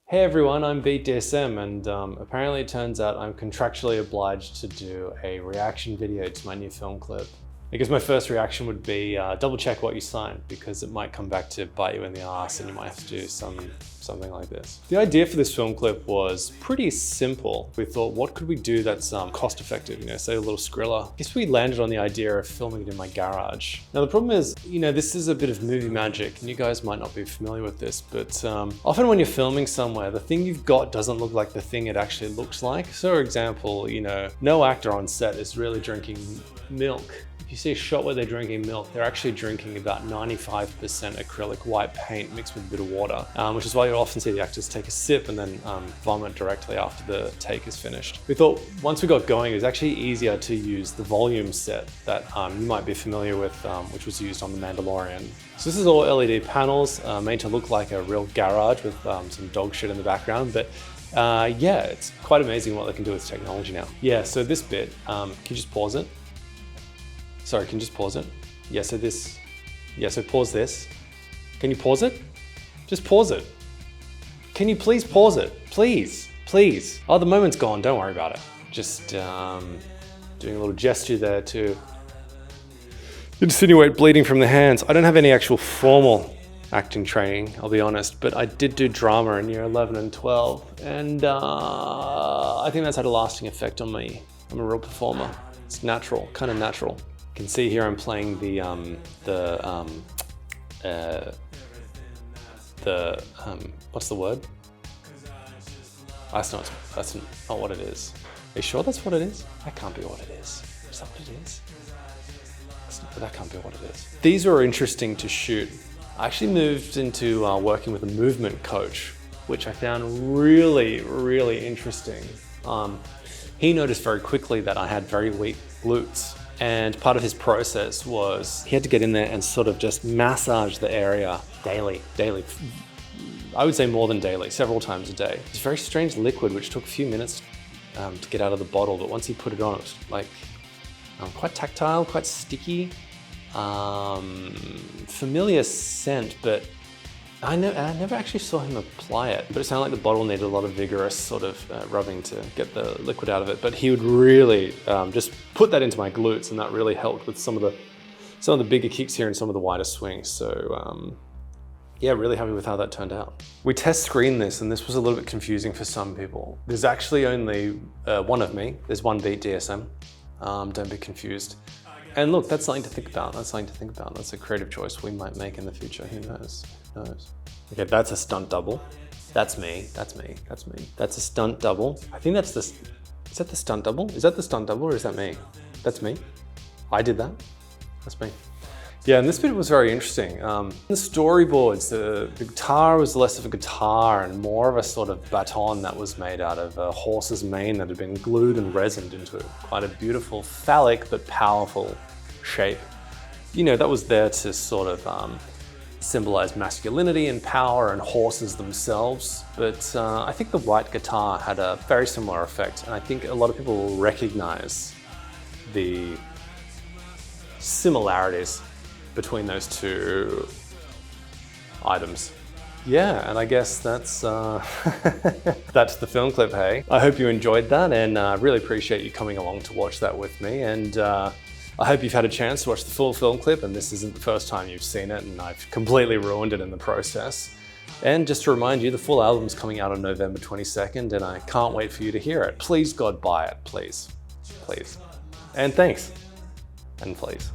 Hey everyone, I'm BeatDSM, and apparently it turns out I'm contractually obliged to do a reaction video to my new film clip. I guess my first reaction would be double check what you signed, because it might come back to bite you in the ass and you might have to do something like this. The idea for this film clip was pretty simple. We thought, what could we do that's cost effective? Say a little Skrilla. I guess we landed on the idea of filming it in my garage. Now the problem is, this is a bit of movie magic, and you guys might not be familiar with this, but often when you're filming somewhere, the thing you've got doesn't look like the thing it actually looks like. So for example, no actor on set is really drinking milk. If you see a shot where they're drinking milk, they're actually drinking about 95% acrylic white paint mixed with a bit of water, which is why you'll often see the actors take a sip and then vomit directly after the take is finished. We thought once we got going, it was actually easier to use the volume set that you might be familiar with, which was used on The Mandalorian. So this is all LED panels made to look like a real garage with some dog shit in the background, but yeah, it's quite amazing what they can do with technology now. Yeah, so this bit, can you just pause it? Sorry, can you just pause it? Yeah, so pause this. Can you pause it? Just pause it. Can you please pause it? Please, please. Oh, the moment's gone, don't worry about it. Just doing a little gesture there to insinuate bleeding from the hands. I don't have any actual formal acting training, I'll be honest, but I did do drama in year 11 and 12, and I think that's had a lasting effect on me. I'm a real performer. It's natural, kind of natural. You can see here I'm playing what's the word? That's not what it is. Are you sure that's what it is? That can't be what it is. Is that what it is? That can't be what it is. These were interesting to shoot. I actually moved into working with a movement coach, which I found really, really interesting. He noticed very quickly that I had very weak glutes. And part of his process was he had to get in there and sort of just massage the area daily. I would say more than daily, several times a day. It's a very strange liquid which took a few minutes to get out of the bottle, but once he put it on, it was like quite tactile, quite sticky, familiar scent, but I never actually saw him apply it, but it sounded like the bottle needed a lot of vigorous sort of rubbing to get the liquid out of it. But he would really just put that into my glutes, and that really helped with some of the bigger kicks here and some of the wider swings. So yeah, really happy with how that turned out. We test screened this, and this was a little bit confusing for some people. There's actually only one of me. There's one BeatDSM. Don't be confused. And look, that's something to think about. That's a creative choice we might make in the future. Who knows? Okay, that's a stunt double. That's me. That's a stunt double. I think that's is that the stunt double? Is that the stunt double or is that me? That's me. I did that. That's me. Yeah, and this bit was very interesting. The storyboards, the guitar was less of a guitar and more of a sort of baton that was made out of a horse's mane that had been glued and resined into quite a beautiful, phallic but powerful shape. That was there to sort of symbolize masculinity and power and horses themselves. But I think the white guitar had a very similar effect, and I think a lot of people will recognize the similarities between those two items. Yeah, and I guess that's that's the film clip, hey? I hope you enjoyed that, and I really appreciate you coming along to watch that with me, and I hope you've had a chance to watch the full film clip, and this isn't the first time you've seen it, and I've completely ruined it in the process. And just to remind you, the full album's coming out on November 22nd, and I can't wait for you to hear it. Please, God, buy it, please. Please. And thanks. And please.